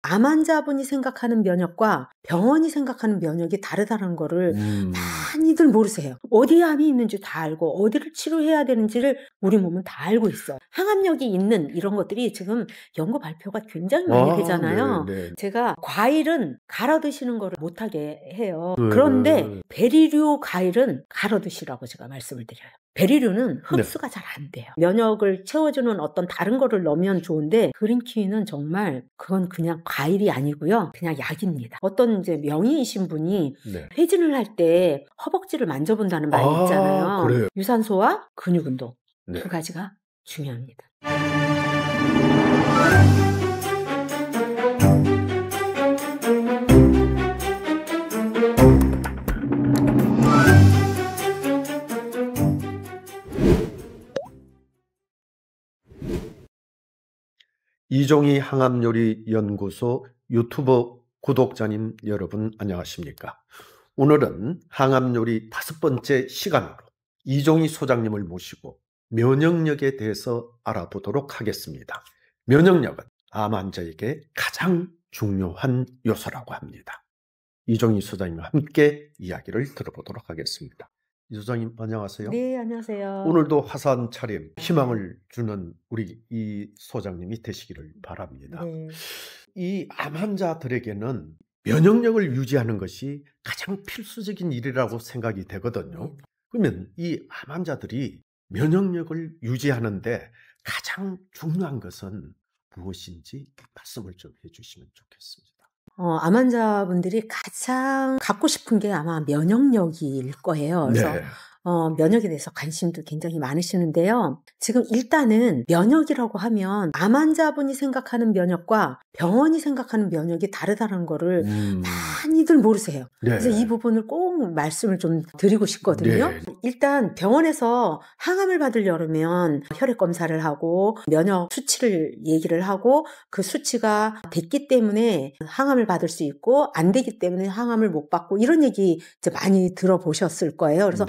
암 환자분이 생각하는 면역과 병원이 생각하는 면역이 다르다는 거를 많이들 모르세요. 어디에 암이 있는지 다 알고 어디를 치료해야 되는지를 우리 몸은 다 알고 있어요. 항암력이 있는 이런 것들이 지금 연구 발표가 굉장히 많이 되잖아요. 네. 제가 과일은 갈아 드시는 거를 못하게 해요. 그런데 베리류 과일은 갈아 드시라고 제가 말씀을 드려요. 베리류는 흡수가 잘 안 돼요. 면역을 채워주는 어떤 다른 거를 넣으면 좋은데 그린키위는 정말 그건 그냥 과일이 아니고요. 그냥 약입니다. 어떤 이제 명의이신 분이 회진을 할 때 허벅지를 만져본다는 말이 있잖아요. 그래요? 유산소와 근육 운동 두 가지가 중요합니다. 이종희 항암요리연구소 유튜브 구독자님 여러분 안녕하십니까? 오늘은 항암요리 5번째 시간으로 이종희 소장님을 모시고 면역력에 대해서 알아보도록 하겠습니다. 면역력은 암 환자에게 가장 중요한 요소라고 합니다. 이종희 소장님과 함께 이야기를 들어보도록 하겠습니다. 이 소장님 안녕하세요. 네, 안녕하세요. 오늘도 화사한 차림, 희망을 주는 우리 이 소장님이 되시기를 바랍니다. 네. 이 암 환자들에게는 면역력을 유지하는 것이 가장 필수적인 일이라고 생각이 되거든요. 그러면 이 암 환자들이 면역력을 유지하는데 가장 중요한 것은 무엇인지 말씀을 좀 해주시면 좋겠습니다. 암 환자분들이 가장 갖고 싶은 게 아마 면역력일 거예요. 그래서 면역에 대해서 관심도 굉장히 많으시는데요. 지금 일단은 면역이라고 하면 암 환자분이 생각하는 면역과 병원이 생각하는 면역이 다르다는 거를 많이들 모르세요. 그래서 이 부분을 꼭 말씀을 좀 드리고 싶거든요. 일단 병원에서 항암을 받으려면 혈액 검사를 하고 면역 수치를 얘기를 하고 그 수치가 됐기 때문에 항암을 받을 수 있고 안 되기 때문에 항암을 못 받고 이런 얘기 이제 많이 들어보셨을 거예요. 그래서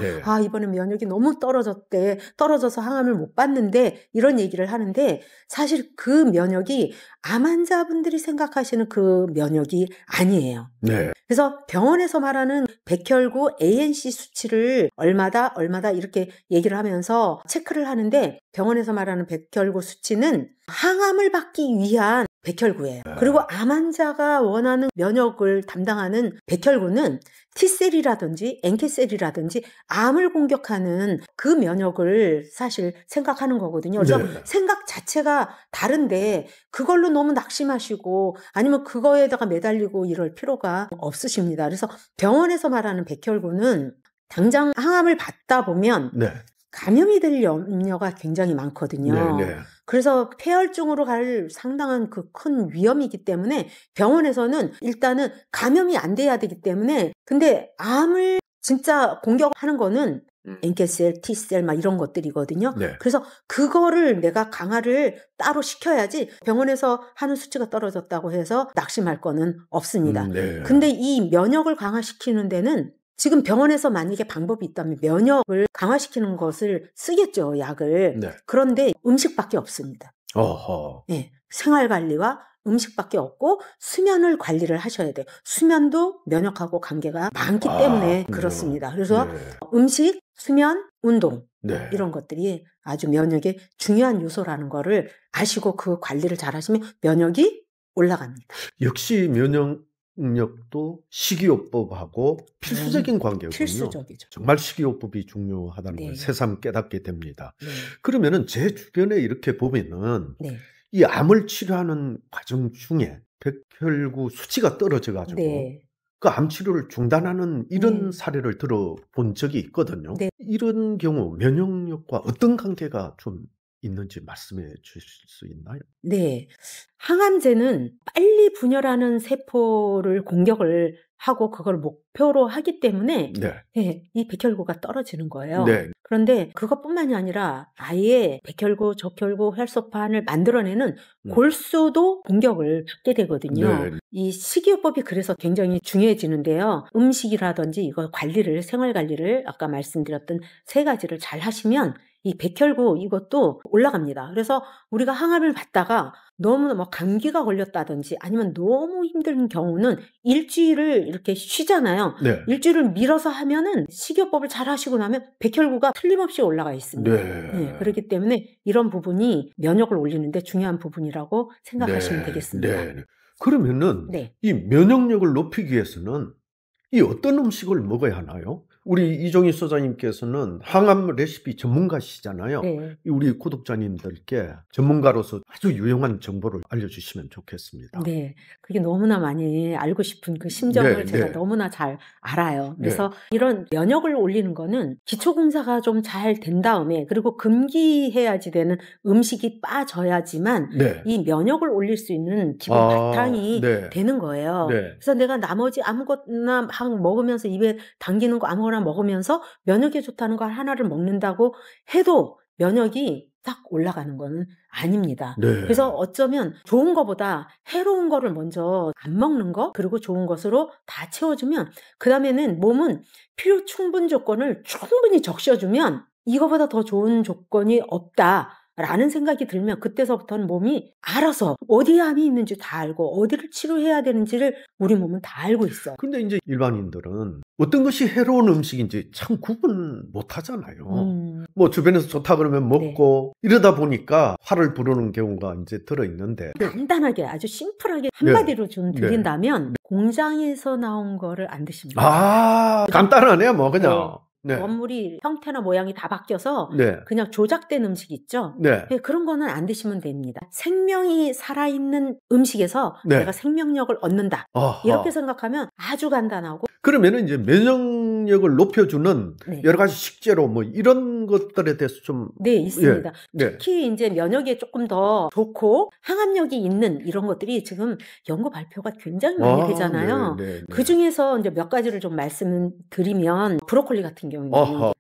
이번에 면역이 너무 떨어져서 항암을 못 받는데 이런 얘기를 하는데 사실 그 면역이 암 환자분들이 생각하시는 그 면역이 아니에요. 그래서 병원에서 말하는 백혈구 ANC 수치를 얼마다 이렇게 얘기를 하면서 체크를 하는데 병원에서 말하는 백혈구 수치는 항암을 받기 위한 백혈구예요. 그리고 암 환자가 원하는 면역을 담당하는 백혈구는 T셀이라든지 NK셀이라든지 암을 공격하는 그 면역을 사실 생각하는 거거든요. 그래서 생각 자체가 다른데 그걸로 너무 낙심하시고 아니면 그거에다가 매달리고 이럴 필요가 없으십니다. 그래서 병원에서 말하는 백혈구는 당장 항암을 받다 보면 감염이 될 염려가 굉장히 많거든요. 그래서 폐혈증으로 갈 상당한 그 큰 위험이기 때문에 병원에서는 일단은 감염이 안 돼야 되기 때문에 근데 암을 진짜 공격하는 거는 NK셀, T셀 막 이런 것들이거든요. 그래서 그거를 내가 강화를 따로 시켜야지 병원에서 하는 수치가 떨어졌다고 해서 낙심할 거는 없습니다. 근데 이 면역을 강화시키는 데는 지금 병원에서 만약에 방법이 있다면 면역을 강화시키는 것을 쓰겠죠, 약을. 그런데 음식밖에 없습니다. 생활관리와 음식밖에 없고 수면을 관리를 하셔야 돼요. 수면도 면역하고 관계가 많기 때문에 그렇습니다. 그래서 음식, 수면, 운동 이런 것들이 아주 면역의 중요한 요소라는 거를 아시고 그 관리를 잘 하시면 면역이 올라갑니다. 역시 면역력도 식이요법하고 필수적인 관계군요. 필수적이죠. 정말 식이요법이 중요하다는 걸 새삼 깨닫게 됩니다. 그러면은 제 주변에 이렇게 보면은 이 암을 치료하는 과정 중에 백혈구 수치가 떨어져 가지고 그 암 치료를 중단하는 이런 사례를 들어본 적이 있거든요. 이런 경우 면역력과 어떤 관계가 좀 있는지 말씀해 주실 수 있나요? 항암제는 빨리 분열하는 세포를 공격을 하고 그걸 목표로 하기 때문에 이 백혈구가 떨어지는 거예요. 그런데 그것뿐만이 아니라 아예 백혈구, 적혈구, 혈소판을 만들어내는 골수도 공격을 받게 되거든요. 이 식이요법이 그래서 굉장히 중요해지는데요. 음식이라든지 이거 관리를 생활 관리를 아까 말씀드렸던 3가지를 잘 하시면 이 백혈구 이것도 올라갑니다. 그래서 우리가 항암을 받다가 너무 뭐 감기가 걸렸다든지 아니면 너무 힘든 경우는 일주일을 이렇게 쉬잖아요. 네. 일주일을 밀어서 하면은 식이요법을 잘 하시고 나면 백혈구가 틀림없이 올라가 있습니다. 네. 그렇기 때문에 이런 부분이 면역을 올리는데 중요한 부분이라고 생각하시면 되겠습니다. 네. 그러면은 이 면역력을 높이기 위해서는 이 어떤 음식을 먹어야 하나요? 우리 이종희 소장님께서는 항암 레시피 전문가시잖아요. 우리 구독자님들께 전문가로서 아주 유용한 정보를 알려주시면 좋겠습니다. 네, 그게 너무나 많이 알고 싶은 그 심정을 제가 너무나 잘 알아요. 그래서 이런 면역을 올리는 거는 기초공사가 좀 잘 된 다음에 그리고 금기해야지 되는 음식이 빠져야지만 이 면역을 올릴 수 있는 기본 바탕이 되는 거예요. 그래서 내가 나머지 아무거나 막 먹으면서 입에 당기는 거 아무거나 먹으면서 면역에 좋다는 걸 하나를 먹는다고 해도 면역이 딱 올라가는 거는 아닙니다. 그래서 어쩌면 좋은 거보다 해로운 거를 먼저 안 먹는 거 그리고 좋은 것으로 다 채워주면 그 다음에는 몸은 필요 충분 조건을 충분히 적셔주면 이거보다 더 좋은 조건이 없다. 라는 생각이 들면 그때서부터는 몸이 알아서 어디에 암이 있는지 다 알고 어디를 치료해야 되는지를 우리 몸은 다 알고 있어요. 근데 이제 일반인들은 어떤 것이 해로운 음식인지 참 구분 못 하잖아요. 뭐 주변에서 좋다 그러면 먹고 이러다 보니까 화를 부르는 경우가 이제 들어 있는데 간단하게 아주 심플하게 한마디로 좀 드린다면 공장에서 나온 거를 안 드십니다. 간단하네요. 뭐 그냥. 원물이 형태나 모양이 다 바뀌어서 그냥 조작된 음식 있죠? 그런 거는 안 드시면 됩니다. 생명이 살아있는 음식에서 내가 생명력을 얻는다. 이렇게 생각하면 아주 간단하고 그러면 이제 면역력을 높여주는 여러 가지 식재료 뭐 이런 것들에 대해서 좀 있습니다. 특히 이제 면역에 조금 더 좋고 항암력이 있는 이런 것들이 지금 연구 발표가 굉장히 많이 되잖아요. 그 중에서 이제 몇 가지를 좀 말씀드리면 브로콜리 같은 경우는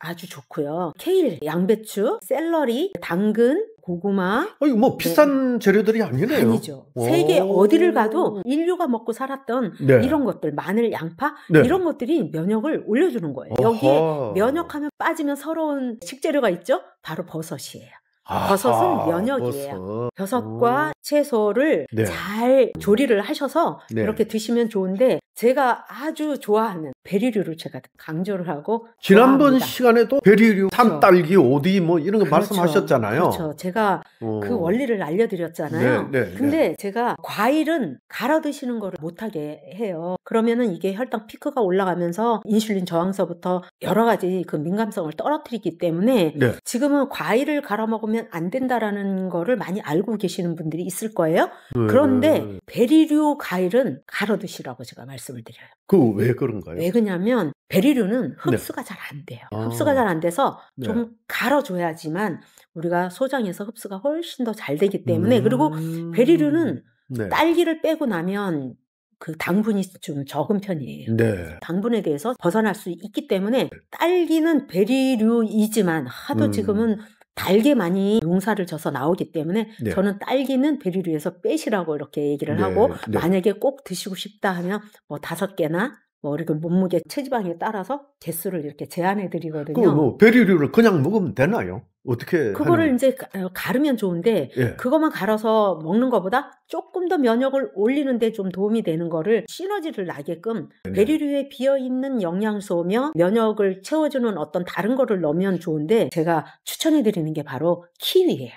아주 좋고요. 케일, 양배추, 샐러리, 당근, 고구마. 이거 뭐 비싼 재료들이 아니네요. 아니죠. 세계 어디를 가도 인류가 먹고 살았던 이런 것들, 마늘, 양파 이런 것들이 면역을 올려주는 거예요. 여기에 면역하면 빠지면 서러운 식재료가 있죠? 바로 버섯이에요. 버섯은 면역이에요. 버섯과 채소를 잘 조리를 하셔서 이렇게 드시면 좋은데 제가 아주 좋아하는 베리류를 제가 강조를 하고 지난번 좋아합니다. 시간에도 베리류, 산딸기, 오디 뭐 이런 거 말씀하셨잖아요. 그렇죠. 제가 그 원리를 알려드렸잖아요. 근데 제가 과일은 갈아 드시는 거를 못하게 해요. 그러면은 이게 혈당 피크가 올라가면서 인슐린 저항서부터 여러 가지 그 민감성을 떨어뜨리기 때문에 지금은 과일을 갈아 먹으면 안 된다라는 거를 많이 알고 계시는 분들이 있을 거예요. 그런데 베리류 과일은 갈아 드시라고 제가 말씀을 드려요. 그 왜 그런가요? 왜 그러냐면 베리류는 흡수가 잘 안 돼요. 흡수가 잘 안 돼서 좀 갈아줘야지만 우리가 소장에서 흡수가 훨씬 더 잘 되기 때문에 그리고 베리류는 딸기를 빼고 나면 그 당분이 좀 적은 편이에요. 당분에 대해서 벗어날 수 있기 때문에 딸기는 베리류이지만 하도 지금은 달게 많이 용사를 져서 나오기 때문에 저는 딸기는 베리류에서 빼시라고 이렇게 얘기를 하고 만약에 꼭 드시고 싶다 하면 뭐 5개나 뭐 이렇게 몸무게 체지방에 따라서 개수를 이렇게 제한해 드리거든요. 그 뭐 베리류를 그냥 먹으면 되나요? 어떻게 그거를 이제 가르면 좋은데 그것만 갈아서 먹는 것보다 조금 더 면역을 올리는데 좀 도움이 되는 거를 시너지를 나게끔 베리류에 비어있는 영양소며 면역을 채워주는 어떤 다른 거를 넣으면 좋은데 제가 추천해 드리는 게 바로 키위예요.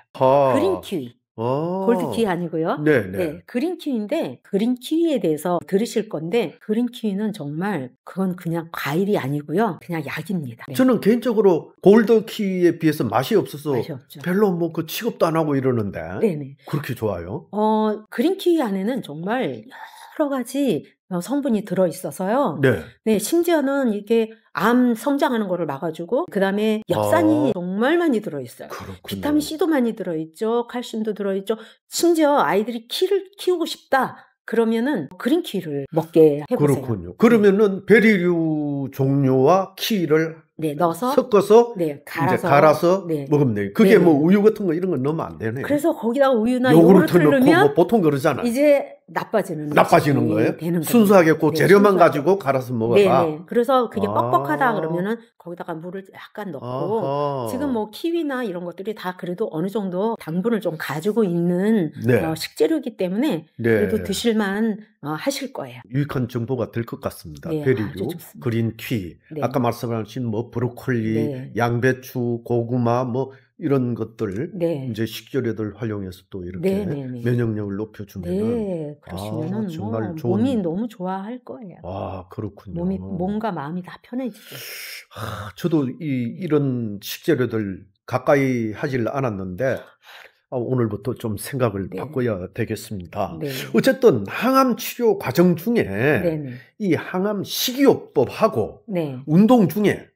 그린 키위. 골드 키위 아니고요. 그린 키위인데 그린 키위에 대해서 들으실 건데 그린 키위는 정말 그건 그냥 과일이 아니고요. 그냥 약입니다. 저는 개인적으로 골드 키위에 비해서 맛이 없어서 맛이 없죠. 별로 뭐 그 취급도 안 하고 이러는데 그렇게 좋아요? 그린 키위 안에는 정말 여러 가지 성분이 들어있어서요. 심지어는 이게 암 성장하는 거를 막아주고 그 다음에 엽산이 정말 많이 들어있어요. 비타민C도 많이 들어있죠. 칼슘도 들어있죠. 심지어 아이들이 키를 키우고 싶다. 그러면은 그린 키위를 먹게 해보세요. 그렇군요. 그러면은 베리류 종류와 키위를 넣어서 섞어서 갈아서 먹으면 돼요. 그게 뭐 우유 같은 거 이런 거 넣으면 안 되네요. 그래서 거기다가 우유나 요구르트를 넣으면 보통 그러잖아요. 이제 나빠지는 거예요? 되는 순수하게 그 재료만 가지고 갈아서 먹어라. 네네. 그래서 그게 뻑뻑하다 그러면은 거기다가 물을 약간 넣고 지금 뭐 키위나 이런 것들이 다 그래도 어느 정도 당분을 좀 가지고 있는 식재료이기 때문에 그래도 드실만 하실 거예요. 유익한 정보가 될 것 같습니다. 베리류, 그린 키, 아까 말씀하신 뭐 브로콜리, 양배추, 고구마 뭐 이런 것들 이제 식재료들 활용해서 또 이렇게 면역력을 높여주면은 그러시면은 정말 뭐 좋은 몸이 너무 좋아할 거예요. 그렇군요. 몸과 마음이 다 편해지죠. 저도 이런 식재료들 가까이 하질 않았는데 오늘부터 좀 생각을 바꿔야 되겠습니다. 어쨌든 항암 치료 과정 중에 이 항암 식이요법하고 운동 중에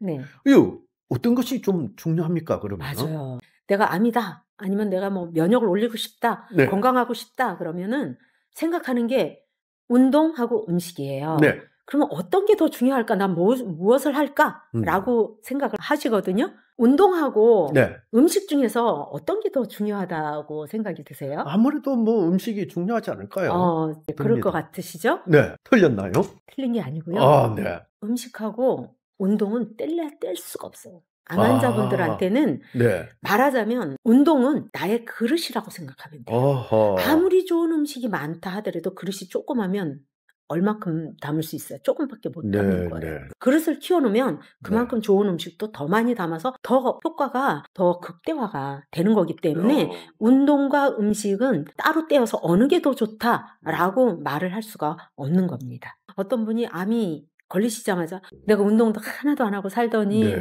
어떤 것이 좀 중요합니까, 그러면? 맞아요. 내가 암이다. 아니면 내가 뭐 면역을 올리고 싶다. 건강하고 싶다. 그러면은 생각하는 게 운동하고 음식이에요. 그러면 어떤 게 더 중요할까? 난 무엇을 할까? 라고 생각을 하시거든요. 운동하고 음식 중에서 어떤 게 더 중요하다고 생각이 드세요? 아무래도 뭐 음식이 중요하지 않을까요? 그럴 것 같으시죠? 틀렸나요? 틀린 게 아니고요. 음식하고 운동은 뗄 수가 없어요. 암 환자분들한테는 말하자면 운동은 나의 그릇이라고 생각하면 돼요. 아무리 좋은 음식이 많다 하더라도 그릇이 조그마면 얼마큼 담을 수 있어요? 조금밖에 못 담는 거예요. 그릇을 키워놓으면 그만큼 좋은 음식도 더 많이 담아서 더 효과가 더 극대화가 되는 거기 때문에 운동과 음식은 따로 떼어서 어느 게 더 좋다라고 말을 할 수가 없는 겁니다. 어떤 분이 암이 걸리시자마자 내가 운동도 하나도 안 하고 살더니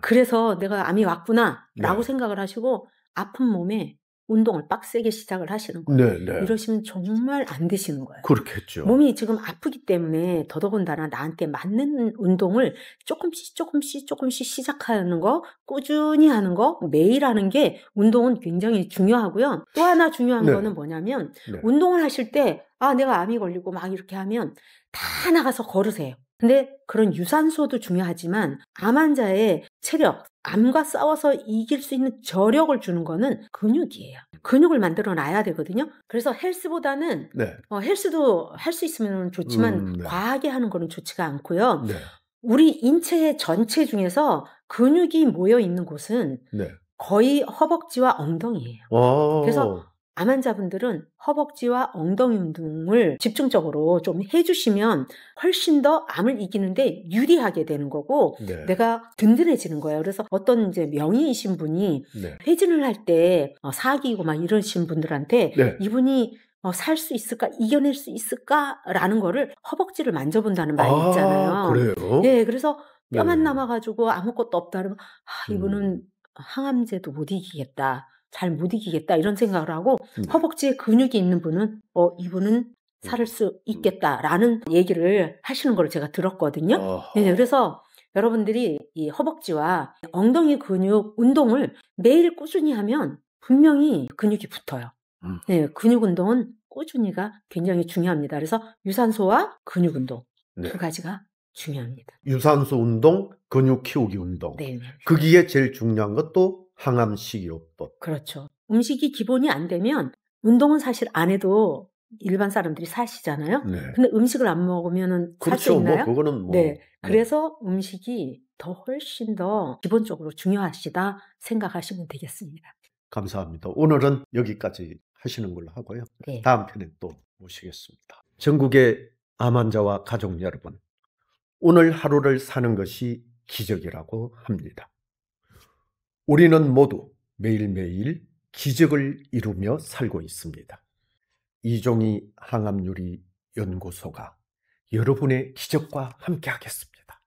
그래서 내가 암이 왔구나 라고 생각을 하시고 아픈 몸에 운동을 빡세게 시작을 하시는 거예요. 이러시면 정말 안 되시는 거예요. 그렇겠죠. 몸이 지금 아프기 때문에 더더군다나 나한테 맞는 운동을 조금씩 시작하는 거, 꾸준히 하는 거, 매일 하는 게 운동은 굉장히 중요하고요. 또 하나 중요한 거는 뭐냐면 운동을 하실 때 내가 암이 걸리고 막 이렇게 하면 다 나가서 걸으세요. 근데 그런 유산소도 중요하지만 암 환자의 체력, 암과 싸워서 이길 수 있는 저력을 주는 거는 근육이에요. 근육을 만들어 놔야 되거든요. 그래서 헬스보다는 헬스도 할 수 있으면 좋지만 과하게 하는 거는 좋지가 않고요. 우리 인체 전체 중에서 근육이 모여 있는 곳은 거의 허벅지와 엉덩이예요. 그래서 암 환자분들은 허벅지와 엉덩이 운동을 집중적으로 좀 해주시면 훨씬 더 암을 이기는데 유리하게 되는 거고 내가 든든해지는 거예요. 그래서 어떤 이제 명의이신 분이 회진을 할 때 사기고 막 이러신 분들한테 이분이 살 수 있을까? 이겨낼 수 있을까?라는 거를 허벅지를 만져본다는 말이 있잖아요. 그래요? 그래서 뼈만 남아가지고 아무것도 없다 그러면 이분은 항암제도 못 이기겠다. 잘 못 이기겠다 이런 생각을 하고 허벅지에 근육이 있는 분은 이분은 살 수 있겠다라는 얘기를 하시는 걸 제가 들었거든요. 그래서 여러분들이 이 허벅지와 엉덩이 근육 운동을 매일 꾸준히 하면 분명히 근육이 붙어요. 근육 운동은 꾸준히가 굉장히 중요합니다. 그래서 유산소와 근육 운동 두 가지가 중요합니다. 유산소 운동, 근육 키우기 운동. 거기에 제일 중요한 것도 항암 식이요법. 그렇죠. 음식이 기본이 안 되면 운동은 사실 안 해도 일반 사람들이 사시잖아요. 근데 음식을 안 먹으면은 살 수 있나요? 그거는 뭐. 그래서 음식이 훨씬 더 기본적으로 중요하시다 생각하시면 되겠습니다. 감사합니다. 오늘은 여기까지 하시는 걸로 하고요. 다음 편에 또 모시겠습니다. 전국의 암 환자와 가족 여러분, 오늘 하루를 사는 것이 기적이라고 합니다. 우리는 모두 매일매일 기적을 이루며 살고 있습니다. 이종희 항암유리 연구소가 여러분의 기적과 함께 하겠습니다.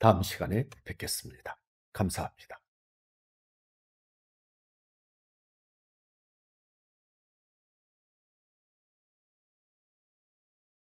다음 시간에 뵙겠습니다. 감사합니다.